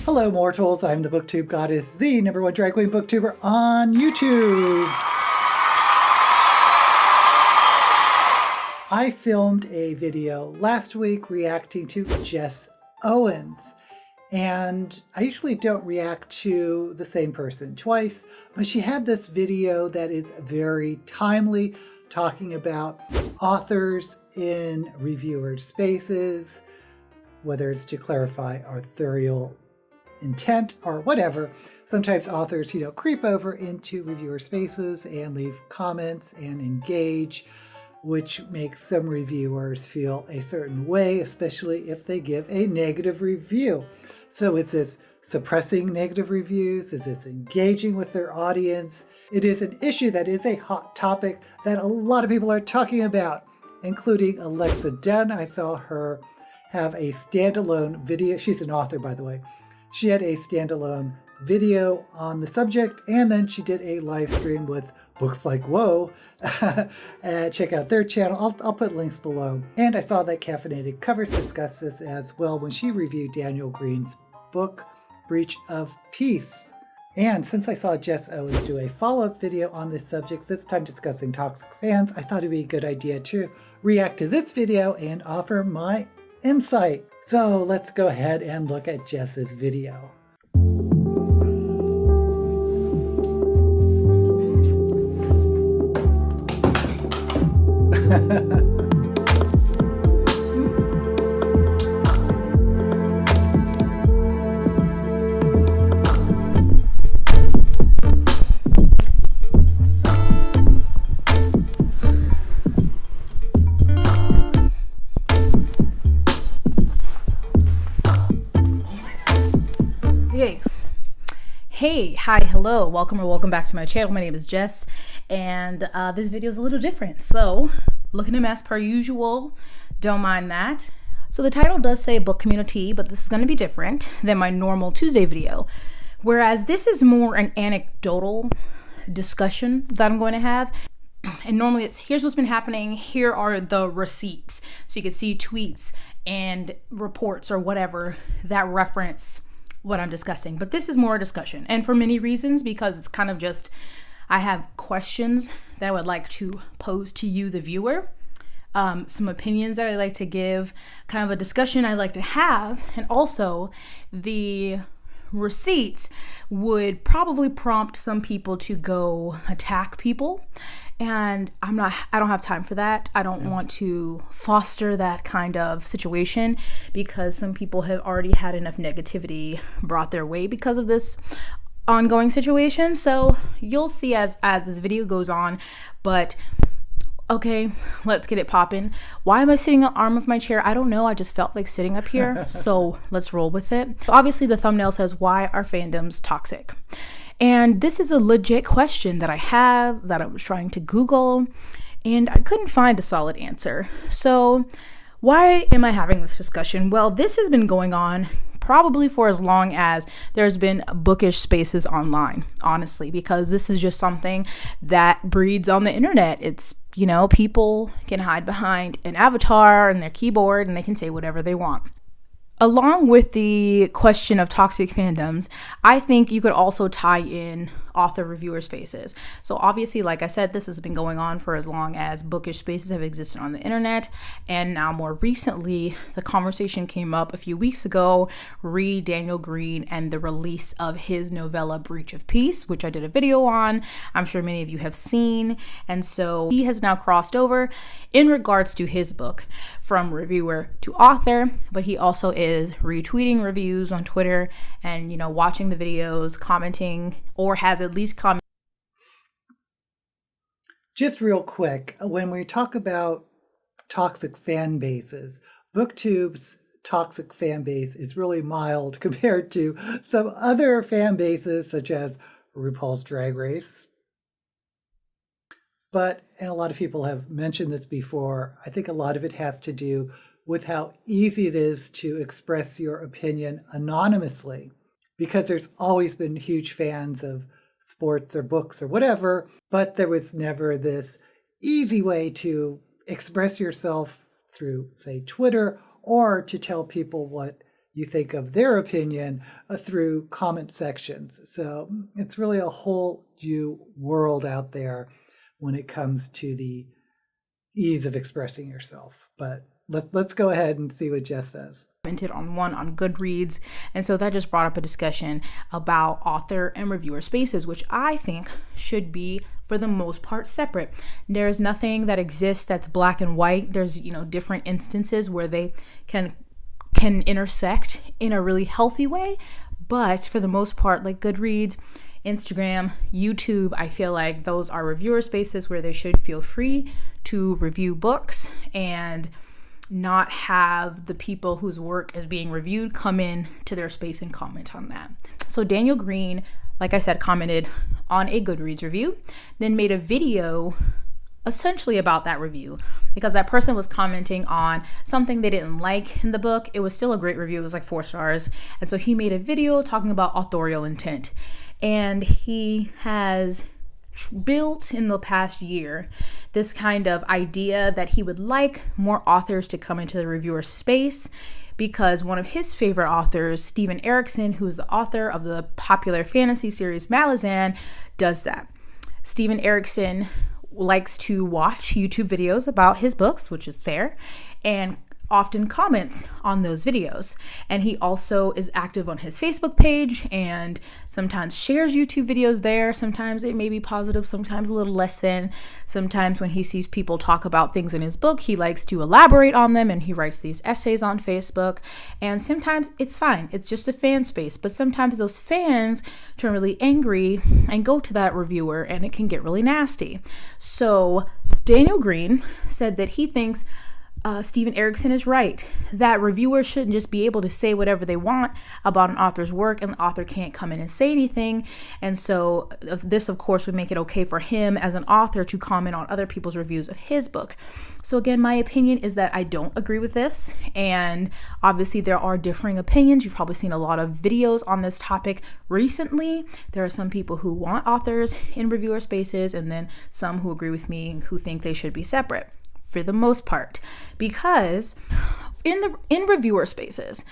Hello, mortals. I'm the BookTube Goddess, the #1 drag queen booktuber on YouTube. I filmed a video last week reacting to Jess Owens. And I usually don't react to the same person twice, but she had this video that is very timely, talking about authors in reviewer spaces, whether it's to clarify authorial intent or whatever. Sometimes authors, creep over into reviewer spaces and leave comments and engage, which makes some reviewers feel a certain way, especially if they give a negative review. So is this suppressing negative reviews? Is this engaging with their audience? It is an issue that is a hot topic that a lot of people are talking about, including Alexa Dunn. I saw her have a standalone video. She's an author, by the way. She had a standalone video on the subject, and then she did a live stream with Books Like Whoa. Check out their channel. I'll put links below. And I saw that Caffeinated Covers discussed this as well when she reviewed Daniel Green's book, Breach of Peace. And since I saw Jess Owens do a follow-up video on this subject, this time discussing toxic fans, I thought it'd be a good idea to react to this video and offer my insight. So let's go ahead and look at Jess's video. Hey, hi, hello, welcome back to my channel. My name is Jess, and this video is a little different. So, looking a mess per usual, don't mind that. So the title does say book CommuniTEA, but this is going to be different than my normal Tuesday video. Whereas this is more an anecdotal discussion that I'm going to have. And normally it's, here's what's been happening, here are the receipts. So you can see tweets and reports or whatever that reference what I'm discussing, but this is more a discussion, and for many reasons, because it's kind of just, I have questions that I would like to pose to you, the viewer, some opinions that I like to give, kind of a discussion I like to have, and also the receipts would probably prompt some people to go attack people, and I don't have time for that. I don't want to foster that kind of situation, because some people have already had enough negativity brought their way because of this ongoing situation. So you'll see as this video goes on, but okay, let's get it popping. Why am I sitting on the arm of my chair? I don't know. I just felt like sitting up here. So let's roll with it. So obviously the thumbnail says, why are fandoms toxic? And this is a legit question that I have, that I was trying to Google, and I couldn't find a solid answer. So why am I having this discussion? Well, this has been going on probably for as long as there's been bookish spaces online, honestly, because this is just something that breeds on the internet. It's, people can hide behind an avatar and their keyboard and they can say whatever they want. Along with the question of toxic fandoms, I think you could also tie in author reviewer spaces. So obviously, like I said, this has been going on for as long as bookish spaces have existed on the internet. And now more recently, the conversation came up a few weeks ago, re Daniel Green and the release of his novella Breach of Peace, which I did a video on. I'm sure many of you have seen. And so he has now crossed over in regards to his book from reviewer to author, but he also is retweeting reviews on Twitter and, watching the videos, commenting, or has at least commented. Just real quick, when we talk about toxic fan bases, BookTube's toxic fan base is really mild compared to some other fan bases, such as RuPaul's Drag Race. But, and a lot of people have mentioned this before, I think a lot of it has to do with how easy it is to express your opinion anonymously, because there's always been huge fans of sports or books or whatever, but there was never this easy way to express yourself through, say, Twitter, or to tell people what you think of their opinion through comment sections. So it's really a whole new world out there when it comes to the ease of expressing yourself. But let's go ahead and see what Jess says. Commented on one on Goodreads, and so that just brought up a discussion about author and reviewer spaces, which I think should be for the most part separate. There's nothing that exists that's black and white. There's different instances where they can intersect in a really healthy way, but for the most part, like Goodreads, Instagram, YouTube, I feel like those are reviewer spaces where they should feel free to review books and not have the people whose work is being reviewed come in to their space and comment on that. So Daniel Green, like I said, commented on a Goodreads review, then made a video essentially about that review because that person was commenting on something they didn't like in the book. It was still a great review. It was like 4 stars. And so he made a video talking about authorial intent. And he has built in the past year this kind of idea that he would like more authors to come into the reviewer space because one of his favorite authors, Steven Erikson, who's the author of the popular fantasy series Malazan, does that. Steven Erikson likes to watch YouTube videos about his books, which is fair, and often comments on those videos. And he also is active on his Facebook page and sometimes shares YouTube videos there. Sometimes it may be positive, sometimes a little less than. Sometimes when he sees people talk about things in his book, he likes to elaborate on them and he writes these essays on Facebook. And sometimes it's fine. It's just a fan space. But sometimes those fans turn really angry and go to that reviewer and it can get really nasty. So Daniel Green said that he thinks Steven Erikson is right, that reviewers shouldn't just be able to say whatever they want about an author's work and the author can't come in and say anything. And so this, of course, would make it okay for him as an author to comment on other people's reviews of his book. So again, my opinion is that I don't agree with this. And obviously there are differing opinions. You've probably seen a lot of videos on this topic recently. There are some people who want authors in reviewer spaces and then some who agree with me who think they should be separate. For the most part, because in reviewer spaces,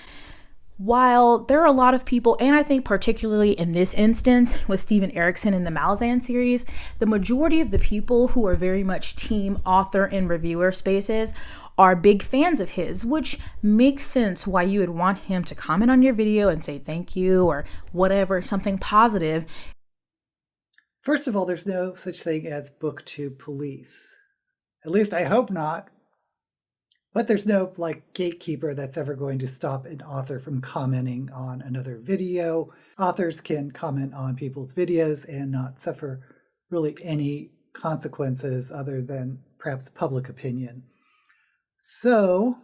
while there are a lot of people, and I think particularly in this instance with Steven Erikson in the Malazan series, the majority of the people who are very much team author in reviewer spaces are big fans of his, which makes sense why you would want him to comment on your video and say thank you or whatever, something positive. First of all, there's no such thing as booktube police. At least I hope not. But there's no gatekeeper that's ever going to stop an author from commenting on another video. Authors can comment on people's videos and not suffer really any consequences other than perhaps public opinion. So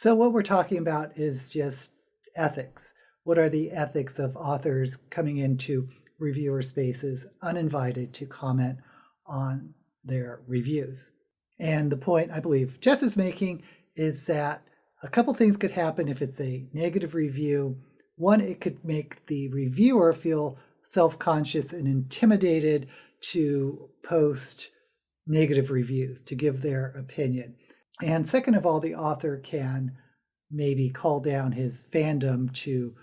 what we're talking about is just ethics. What are the ethics of authors coming into reviewer spaces uninvited to comment on their reviews? And the point I believe Jess is making is that a couple things could happen if it's a negative review. One, it could make the reviewer feel self-conscious and intimidated to post negative reviews, to give their opinion. And second of all, the author can maybe call down his fandom to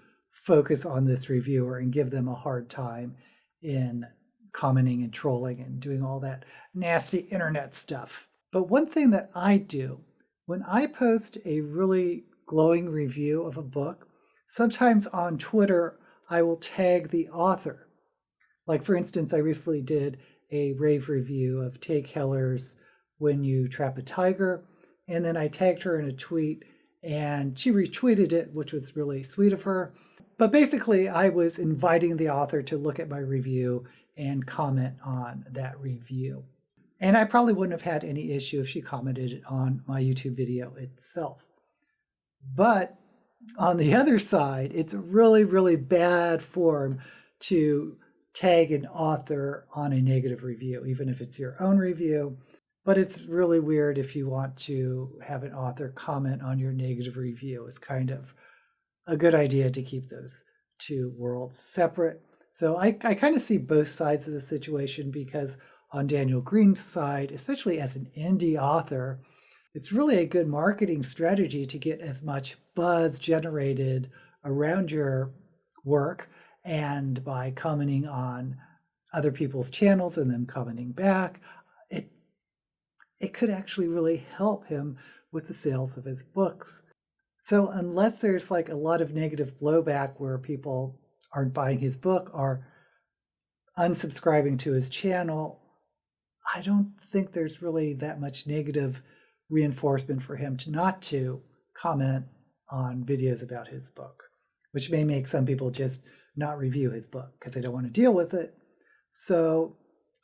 focus on this reviewer and give them a hard time in commenting and trolling and doing all that nasty internet stuff. But one thing that I do, when I post a really glowing review of a book, sometimes on Twitter, I will tag the author. Like, for instance, I recently did a rave review of Tay Keller's When You Trap a Tiger, and then I tagged her in a tweet, and she retweeted it, which was really sweet of her. But basically, I was inviting the author to look at my review and comment on that review. And I probably wouldn't have had any issue if she commented on my YouTube video itself. But on the other side, it's really, really bad form to tag an author on a negative review, even if it's your own review. But it's really weird if you want to have an author comment on your negative review. It's kind of a good idea to keep those two worlds separate. So I kind of see both sides of the situation, because on Daniel Green's side, especially as an indie author, it's really a good marketing strategy to get as much buzz generated around your work, and by commenting on other people's channels and them commenting back, it could actually really help him with the sales of his books. So unless there's like a lot of negative blowback where people aren't buying his book or unsubscribing to his channel, I don't think there's really that much negative reinforcement for him to not to comment on videos about his book, which may make some people just not review his book because they don't want to deal with it. So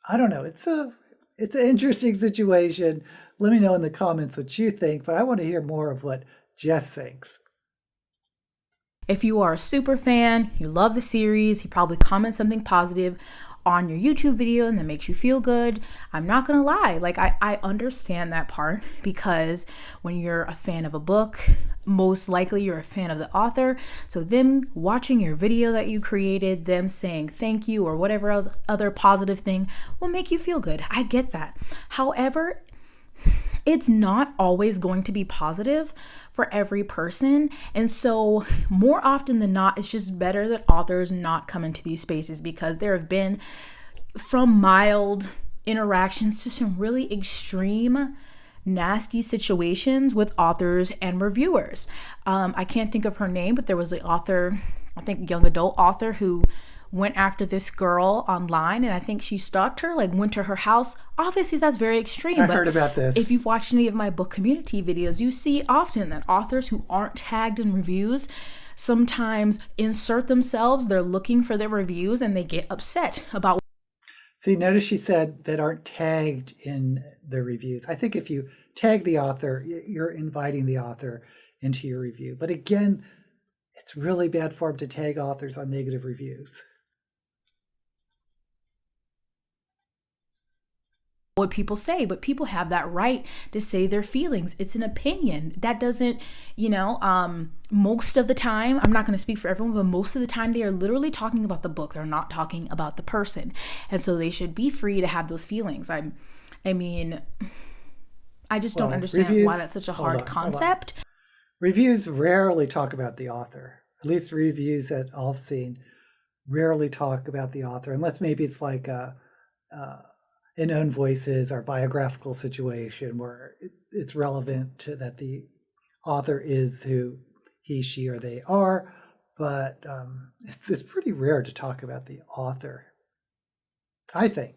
I don't know. It's an interesting situation. Let me know in the comments what you think, but I want to hear more of what Jess thinks. If you are a super fan, you love the series, you probably comment something positive on your YouTube video and that makes you feel good. I'm not gonna lie, like I understand that part, because when you're a fan of a book, most likely you're a fan of the author. So them watching your video that you created, them saying thank you or whatever other positive thing will make you feel good. I get that. However, it's not always going to be positive for every person. And so more often than not, it's just better that authors not come into these spaces, because there have been from mild interactions to some really extreme nasty situations with authors and reviewers. I can't think of her name, but there was the author, I think young adult author, who went after this girl online, and I think she stalked her, like went to her house. Obviously, that's very extreme. I heard about this. If you've watched any of my book community videos, you see often that authors who aren't tagged in reviews sometimes insert themselves. They're looking for their reviews and they get upset about. See, notice she said that aren't tagged in the reviews. I think if you tag the author, you're inviting the author into your review. But again, it's really bad form to tag authors on negative reviews. What people say, but people have that right to say their feelings. It's an opinion. That doesn't, most of the time, I'm not going to speak for everyone, but most of the time they are literally talking about the book. They're not talking about the person. And so they should be free to have those feelings. I just don't understand why that's such a hard concept. Reviews rarely talk about the author. At least reviews that I've seen rarely talk about the author, unless maybe it's like an own voices or biographical situation where it's relevant to that the author is who he, she, or they are. But it's pretty rare to talk about the author, I think.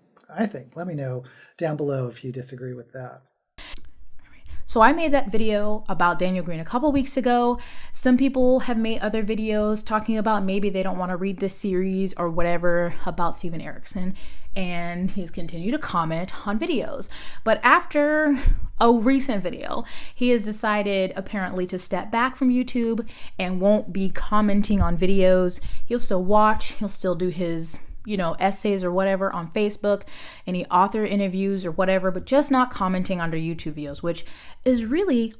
Let me know down below if you disagree with that. So I made that video about Daniel Green a couple weeks ago. Some people have made other videos talking about maybe they don't want to read this series or whatever about Steven Erikson, and he's continued to comment on videos. But after a recent video, he has decided apparently to step back from YouTube and won't be commenting on videos. He'll still watch, he'll still do his essays or whatever on Facebook, any author interviews or whatever, but just not commenting under YouTube videos, which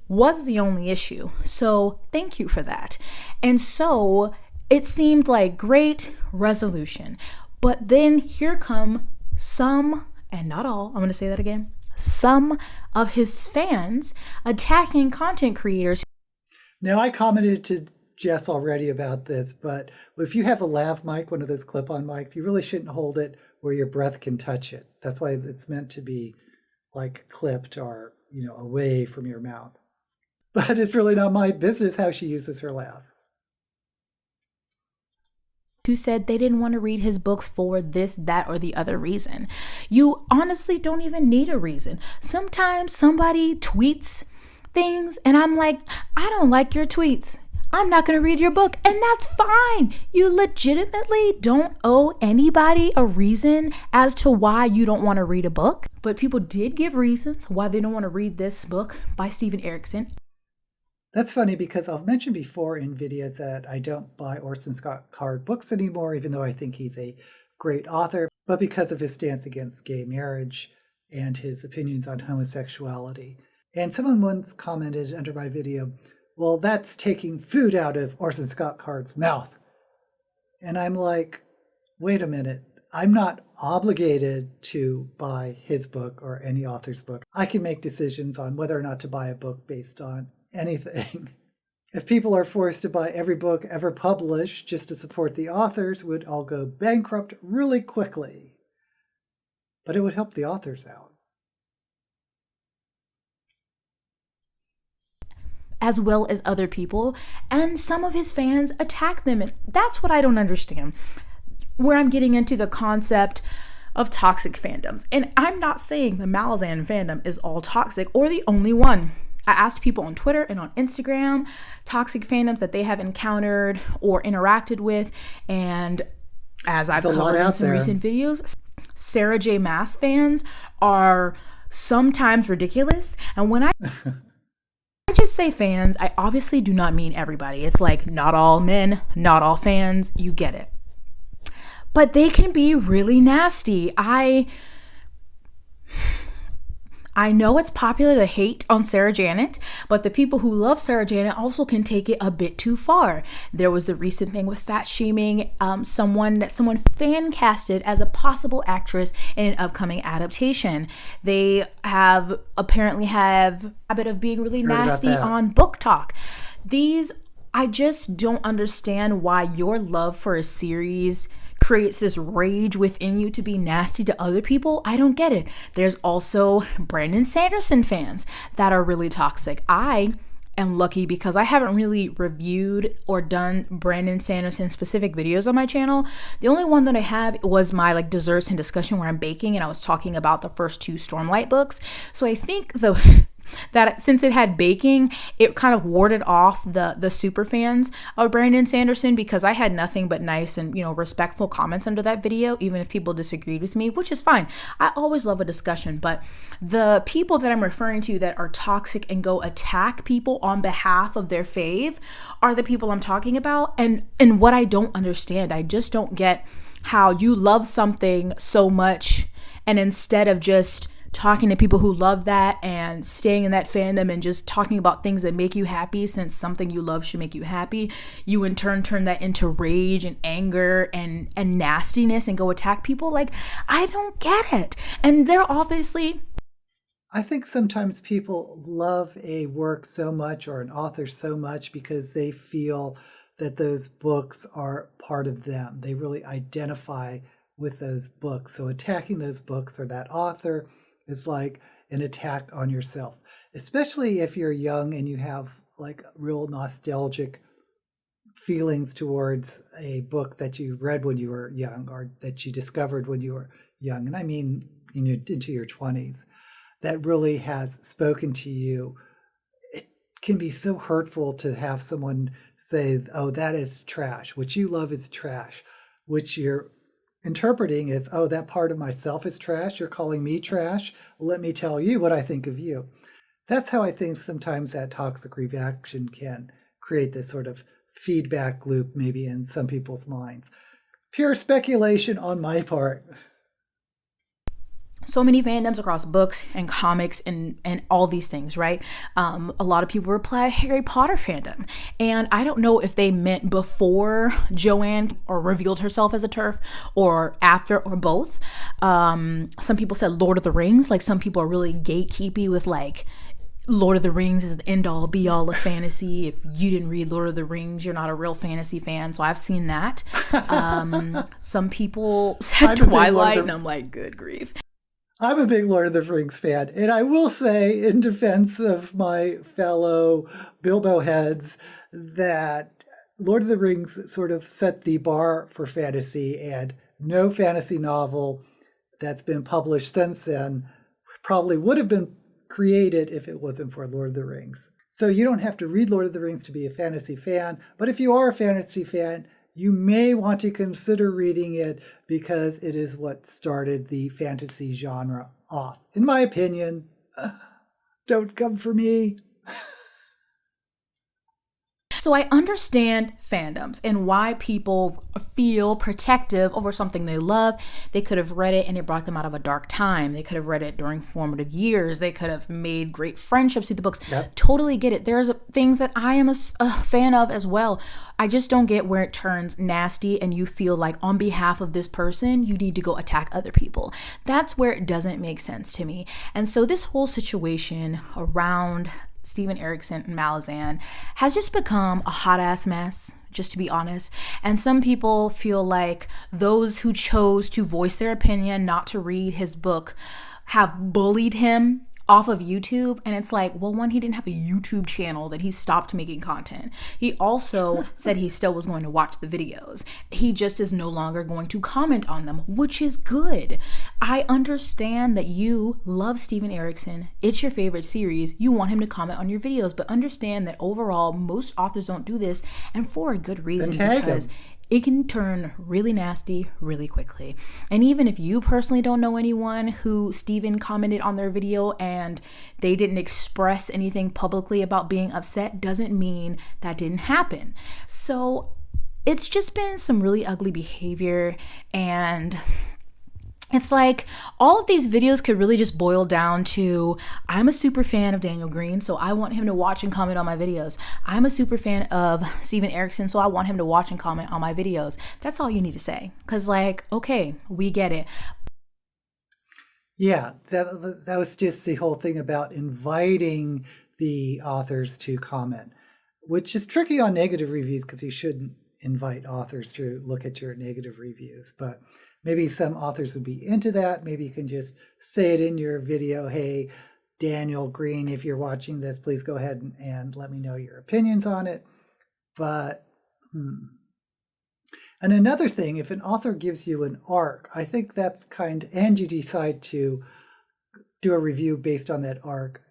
was the only issue. So thank you for that. And so it seemed like great resolution. But then here come some, and not all, I'm going to say that again, some of his fans attacking content creators. Now, I commented to Jess already about this, but if you have a lav mic, one of those clip-on mics, you really shouldn't hold it where your breath can touch it. That's why it's meant to be like clipped or, away from your mouth. But it's really not my business how she uses her lav. Who said they didn't want to read his books for this, that, or the other reason. You honestly don't even need a reason. Sometimes somebody tweets things and I'm like, I don't like your tweets. I'm not going to read your book, and that's fine. You legitimately don't owe anybody a reason as to why you don't want to read a book. But people did give reasons why they don't want to read this book by Steven Erikson. That's funny because I've mentioned before in videos that I don't buy Orson Scott Card books anymore, even though I think he's a great author, but because of his stance against gay marriage and his opinions on homosexuality. And someone once commented under my video, well, that's taking food out of Orson Scott Card's mouth. And I'm like, wait a minute. I'm not obligated to buy his book or any author's book. I can make decisions on whether or not to buy a book based on anything. If people are forced to buy every book ever published just to support the authors, we'd all go bankrupt really quickly. But it would help the authors out. As well as other people, and some of his fans attack them. And that's what I don't understand. Where I'm getting into the concept of toxic fandoms. And I'm not saying the Malazan fandom is all toxic or the only one. I asked people on Twitter and on Instagram toxic fandoms that they have encountered or interacted with. And as I've covered in some recent videos, Sarah J. Maas fans are sometimes ridiculous. And when I just say fans, I obviously do not mean everybody. It's like not all men, not all fans. You get it. But they can be really nasty. I know it's popular to hate on Sarah Janet, but the people who love Sarah Janet also can take it a bit too far. There was the recent thing with fat shaming someone fan casted as a possible actress in an upcoming adaptation. They apparently have a habit of being really nasty on Book Talk. I just don't understand why your love for a series creates this rage within you to be nasty to other people. I don't get it. There's also Brandon Sanderson fans that are really toxic. I am lucky because I haven't really reviewed or done Brandon Sanderson specific videos on my channel. The only one that I have was my desserts and discussion where I'm baking and I was talking about the first 2 Stormlight books. So I think that since it had baking, it kind of warded off the super fans of Brandon Sanderson, because I had nothing but nice and respectful comments under that video, even if people disagreed with me, which is fine. I always love a discussion, but the people that I'm referring to that are toxic and go attack people on behalf of their fave are the people I'm talking about. And what I don't understand, I just don't get how you love something so much, and instead of just talking to people who love that and staying in that fandom and just talking about things that make you happy, since something you love should make you happy, you in turn turn that into rage and anger and nastiness and go attack people. I don't get it. And they're obviously... I think sometimes people love a work so much or an author so much because they feel that those books are part of them. They really identify with those books. So attacking those books or that author is like an attack on yourself, especially if you're young and you have real nostalgic feelings towards a book that you read when you were young or that you discovered when you were young. And I mean, into your 20s, that really has spoken to you. It can be so hurtful to have someone say, oh, that is trash. What you love is trash, which you're interpreting is, oh, that part of myself is trash. You're calling me trash. Let me tell you what I think of you. That's how I think sometimes that toxic reaction can create this sort of feedback loop, maybe in some people's minds. Pure speculation on my part. So many fandoms across books and comics and all these things, right? A lot of people reply Harry Potter fandom. And I don't know if they meant before Joanne or revealed herself as a TERF or after or both. Some people said Lord of the Rings. Some people are really gatekeepy with Lord of the Rings is the end all be all of fantasy. If you didn't read Lord of the Rings, you're not a real fantasy fan. So I've seen that. Some people said Twilight and I'm like, good grief. I'm a big Lord of the Rings fan, and I will say, in defense of my fellow Bilbo heads, that Lord of the Rings sort of set the bar for fantasy, and no fantasy novel that's been published since then probably would have been created if it wasn't for Lord of the Rings. So you don't have to read Lord of the Rings to be a fantasy fan, but if you are a fantasy fan, you may want to consider reading it because it is what started the fantasy genre off. In my opinion, don't come for me. So I understand fandoms and why people feel protective over something they love. They could have read it and it brought them out of a dark time. They could have read it during formative years. They could have made great friendships through the books. Yep. Totally get it. There's things that I am a fan of as well. I just don't get where it turns nasty and you feel like on behalf of this person, you need to go attack other people. That's where it doesn't make sense to me. And so this whole situation around Steven Erikson and Malazan has just become a hot ass mess, just to be honest. And some people feel like those who chose to voice their opinion, not to read his book, have bullied him off of YouTube. And it's like, well, one, he didn't have a YouTube channel that he stopped making content. He also said he still was going to watch the videos. He just is no longer going to comment on them, which is good. I understand that you love Steven Erikson. It's your favorite series. You want him to comment on your videos, but understand that overall, most authors don't do this, and for a good reason, because it can turn really nasty really quickly. And even if you personally don't know anyone who Steven commented on their video and they didn't express anything publicly about being upset, doesn't mean that didn't happen. So it's just been some really ugly behavior, and it's like all of these videos could really just boil down to, I'm a super fan of Daniel Green, so I want him to watch and comment on my videos. I'm a super fan of Steven Erikson, so I want him to watch and comment on my videos. That's all you need to say. Because like, okay, we get it. Yeah, that was just the whole thing about inviting the authors to comment, which is tricky on negative reviews because you shouldn't invite authors to look at your negative reviews. But maybe some authors would be into that. Maybe you can just say it in your video. Hey, Daniel Green, if you're watching this, please go ahead and let me know your opinions on it. But, And another thing, if an author gives you an arc, I think that's and you decide to do a review based on that arc.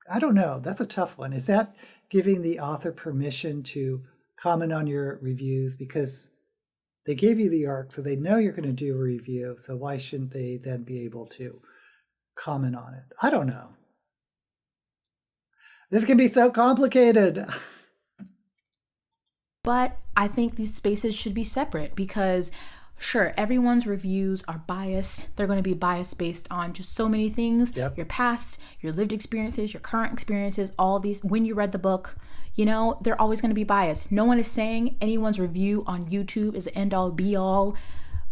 I don't know. That's a tough one. Is that giving the author permission to comment on your reviews? Because they gave you the arc, so they know you're going to do a review. So why shouldn't they then be able to comment on it? I don't know. This can be so complicated. But I think these spaces should be separate because, sure, everyone's reviews are biased. They're going to be biased based on just so many things. Yep. Your past, your lived experiences, your current experiences, all these, when you read the book, you know, they're always going to be biased. No one is saying anyone's review on YouTube is the end all be all,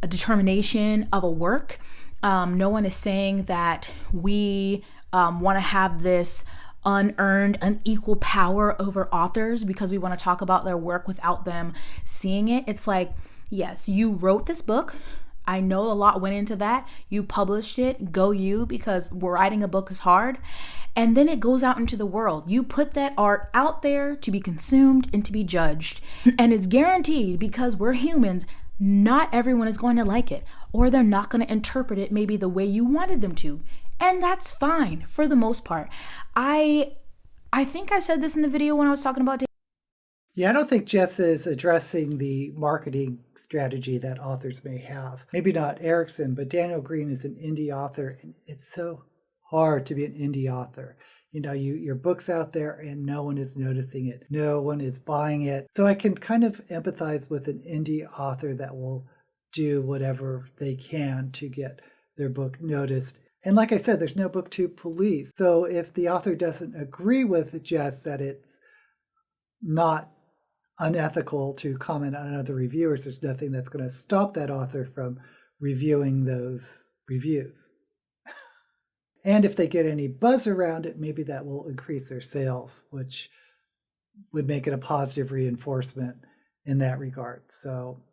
a determination of a work. No one is saying that we want to have this unearned, unequal power over authors because we want to talk about their work without them seeing it. It's like, yes, you wrote this book. I know a lot went into that. You published it, go you, because writing a book is hard. And then it goes out into the world. You put that art out there to be consumed and to be judged. And it's guaranteed, because we're humans, not everyone is going to like it, or they're not going to interpret it maybe the way you wanted them to. And that's fine for the most part. I think I said this in the video when I was talking about. Yeah, I don't think Jess is addressing the marketing strategy that authors may have. Maybe not Erikson, but Daniel Green is an indie author, and it's so hard to be an indie author. You know, your book's out there and no one is noticing it. No one is buying it. So I can kind of empathize with an indie author that will do whatever they can to get their book noticed. And like I said, there's no book to police. So if the author doesn't agree with Jess that it's not unethical to comment on other reviewers, there's nothing that's going to stop that author from reviewing those reviews. And if they get any buzz around it, maybe that will increase their sales, which would make it a positive reinforcement in that regard. So,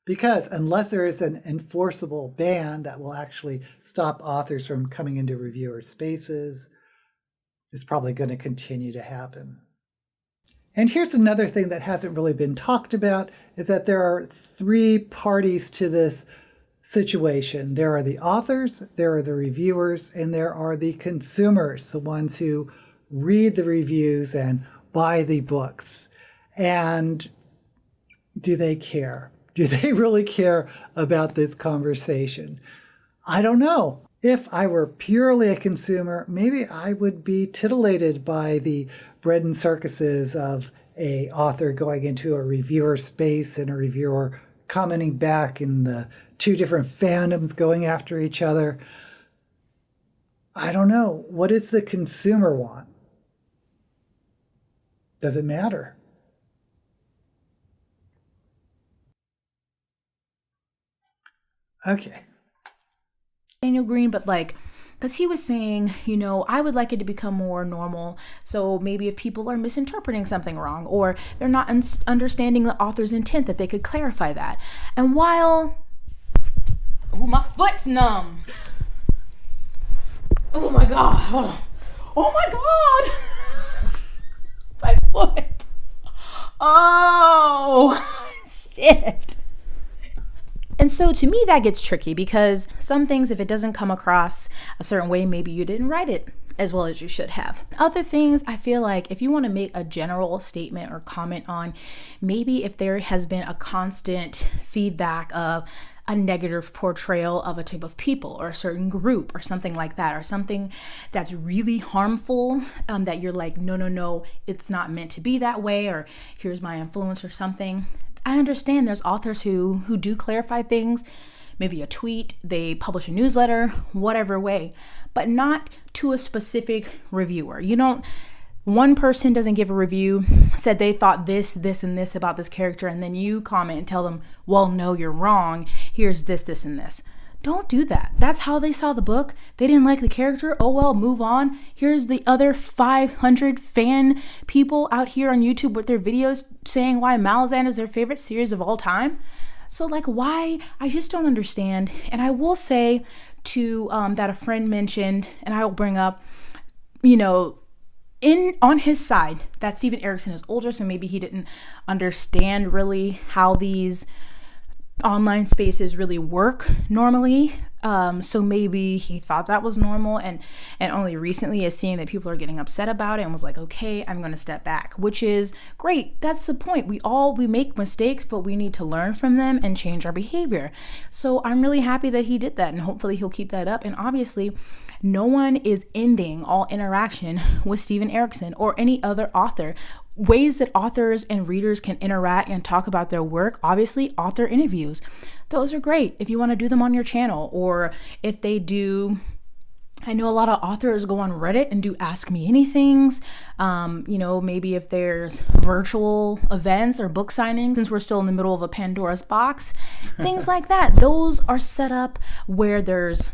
because unless there is an enforceable ban that will actually stop authors from coming into reviewer spaces, it's probably going to continue to happen. And here's another thing that hasn't really been talked about, is that there are three parties to this situation. There are the authors, there are the reviewers, and there are the consumers, the ones who read the reviews and buy the books. And do they care? Do they really care about this conversation? I don't know. If I were purely a consumer, maybe I would be titillated by the bread and circuses of a author going into a reviewer space and a reviewer commenting back in the two different fandoms going after each other. I don't know. What does the consumer want? Does it matter? Okay. Daniel Green, but like, because he was saying, I would like it to become more normal. So maybe if people are misinterpreting something wrong or they're not understanding the author's intent, that they could clarify that. And while, my foot's numb. Oh my God. Hold on. Oh my God. My foot. Oh, shit. And so to me, that gets tricky because some things, if it doesn't come across a certain way, maybe you didn't write it as well as you should have. Other things, I feel like if you want to make a general statement or comment on, maybe if there has been a constant feedback of a negative portrayal of a type of people or a certain group or something like that, or something that's really harmful, that you're like, no, it's not meant to be that way, or here's my influence or something. I understand there's authors who do clarify things, maybe a tweet, they publish a newsletter, whatever way, but not to a specific reviewer. One person doesn't give a review, said they thought this, and this about this character, and then you comment and tell them, well, no, you're wrong. Here's this, and this. Don't do that. That's how they saw the book. They didn't like the character. Oh, well, move on. Here's the other 500 fan people out here on YouTube with their videos saying why Malazan is their favorite series of all time. So why? I just don't understand. And I will say to that a friend mentioned, and I will bring up, on his side, that Steven Erikson is older, so maybe he didn't understand really how these online spaces really work normally. So maybe he thought that was normal and only recently is seeing that people are getting upset about it and was like, okay, I'm going to step back, which is great. That's the point. We make mistakes, but we need to learn from them and change our behavior. So I'm really happy that he did that, and hopefully he'll keep that up. And obviously no one is ending all interaction with Steven Erikson or any other author. Ways that authors and readers can interact and talk about their work, obviously author interviews. Those are great if you want to do them on your channel, or if they do. I know a lot of authors go on Reddit and do Ask Me Anythings. Maybe if there's virtual events or book signings, since we're still in the middle of a Pandora's box, things like that. Those are set up where there's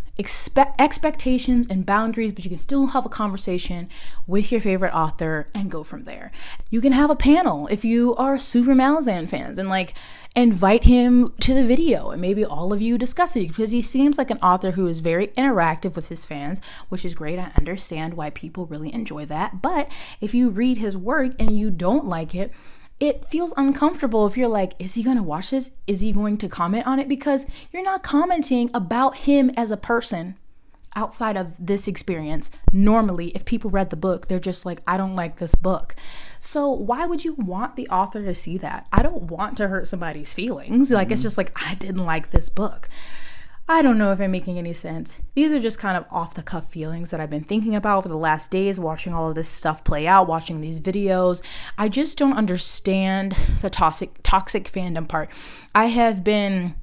expectations and boundaries, but you can still have a conversation with your favorite author and go from there. You can have a panel if you are super Malazan fans and invite him to the video and maybe all of you discuss it, because he seems like an author who is very interactive with his fans, which is great. I understand why people really enjoy that. But if you read his work and you don't like it, it feels uncomfortable if you're like, is he going to watch this? Is he going to comment on it? Because you're not commenting about him as a person outside of this experience. Normally, if people read the book, they're just like, I don't like this book. So why would you want the author to see that? I don't want to hurt somebody's feelings. It's just like, I didn't like this book. I don't know if I'm making any sense. These are just kind of off the cuff feelings that I've been thinking about for the last days, watching all of this stuff play out, watching these videos. I just don't understand the toxic fandom part. I have been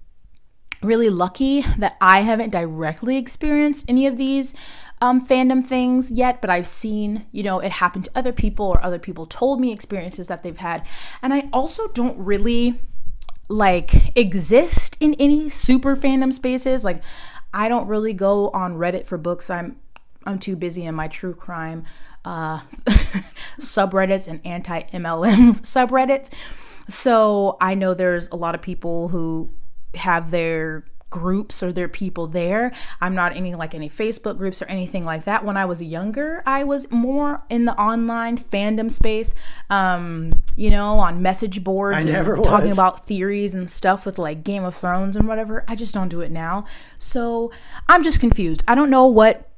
really lucky that I haven't directly experienced any of these fandom things yet, but I've seen, it happen to other people, or other people told me experiences that they've had. And I also don't really exist in any super fandom spaces. I don't really go on Reddit for books. I'm too busy in my true crime subreddits and anti-MLM subreddits. So I know there's a lot of people who have their groups or their people there. I'm not in any Facebook groups or anything like that. When I was younger, I was more in the online fandom space, on message boards and talking about theories and stuff with Game of Thrones and whatever. I just don't do it now. So I'm just confused. I don't know what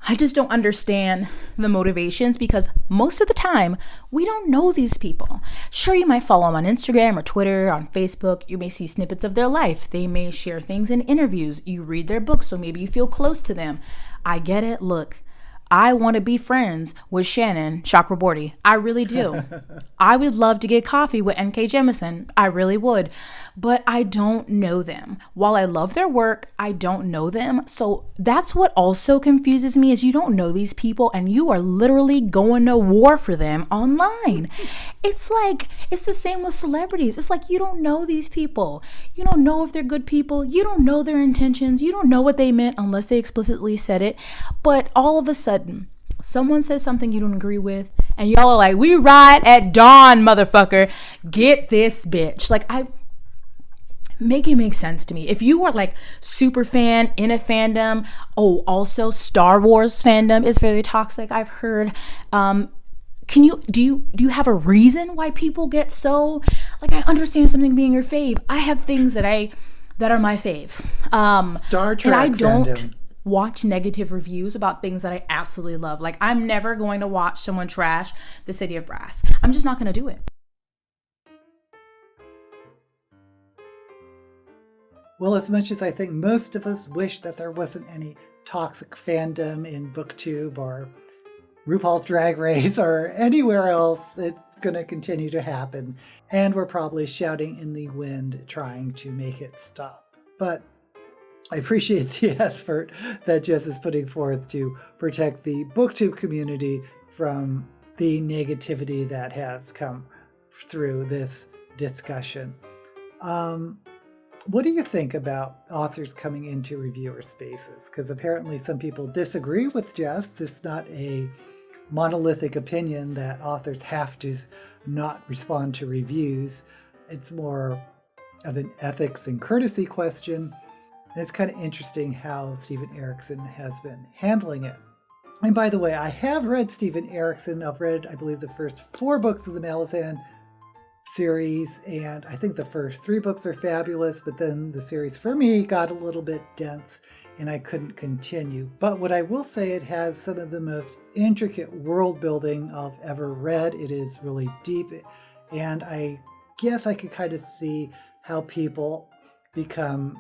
I just don't understand the motivations, because most of the time we don't know these people. Sure, you might follow them on Instagram or Twitter, on Facebook. You may see snippets of their life. They may share things in interviews. You read their books, so maybe you feel close to them. I get it. Look, I want to be friends with Shannon Chakraborty. I really do. I would love to get coffee with N.K. Jemisin. I really would. But I don't know them. While I love their work, I don't know them. So that's what also confuses me, is you don't know these people and you are literally going to war for them online. It's like, it's the same with celebrities. It's like, you don't know these people. You don't know if they're good people. You don't know their intentions. You don't know what they meant unless they explicitly said it. But all of a sudden, someone says something you don't agree with, and y'all are like, we ride at dawn, motherfucker. Get this bitch. Like, make it make sense to me. If you are like super fan in a fandom, also Star Wars fandom is very toxic, I've heard. Do you have a reason why people get so, like, I understand something being your fave. I have things that are my fave. Star Trek and I don't fandom. Watch negative reviews about things that I absolutely love. Like, I'm never going to watch someone trash The City of Brass. I'm just not going to do it. Well, as much as I think most of us wish that there wasn't any toxic fandom in BookTube or RuPaul's Drag Race or anywhere else, it's going to continue to happen. And we're probably shouting in the wind trying to make it stop. But I appreciate the effort that Jess is putting forth to protect the BookTube community from the negativity that has come through this discussion. What do you think about authors coming into reviewer spaces? Because apparently some people disagree with Jess. It's not a monolithic opinion that authors have to not respond to reviews. It's more of an ethics and courtesy question. And it's kind of interesting how Stephen Erickson has been handling it. And by the way, I have read Stephen Erickson. I've read, I believe, the first 4 books of the Malazan series, and I think the first 3 books are fabulous, but then the series for me got a little bit dense and I couldn't continue. But what I will say, it has some of the most intricate world building I've ever read. It is really deep, and I guess I could kind of see how people become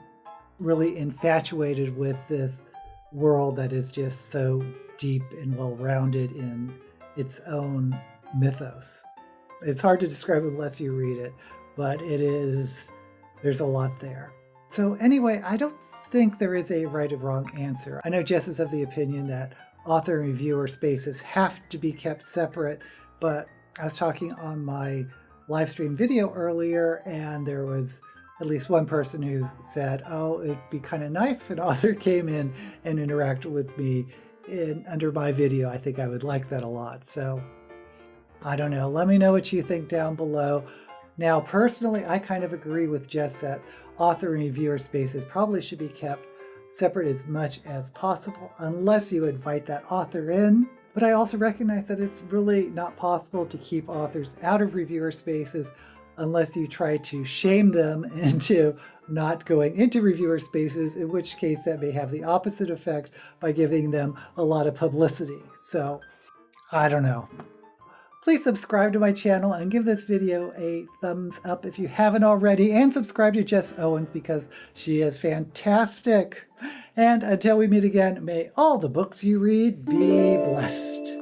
really infatuated with this world that is just so deep and well-rounded in its own mythos. It's hard to describe unless you read it, but there's a lot there. So anyway, I don't think there is a right or wrong answer. I know Jess is of the opinion that author and reviewer spaces have to be kept separate, but I was talking on my live stream video earlier, and there was at least one person who said, it'd be kind of nice if an author came in and interacted with me under my video. I think I would like that a lot. So I don't know. Let me know what you think down below. Now, personally, I kind of agree with Jess that author and reviewer spaces probably should be kept separate as much as possible, unless you invite that author in. But I also recognize that it's really not possible to keep authors out of reviewer spaces unless you try to shame them into not going into reviewer spaces, in which case that may have the opposite effect by giving them a lot of publicity. So, I don't know. Please subscribe to my channel and give this video a thumbs up if you haven't already, and subscribe to Jess Owens because she is fantastic. And until we meet again, may all the books you read be blessed.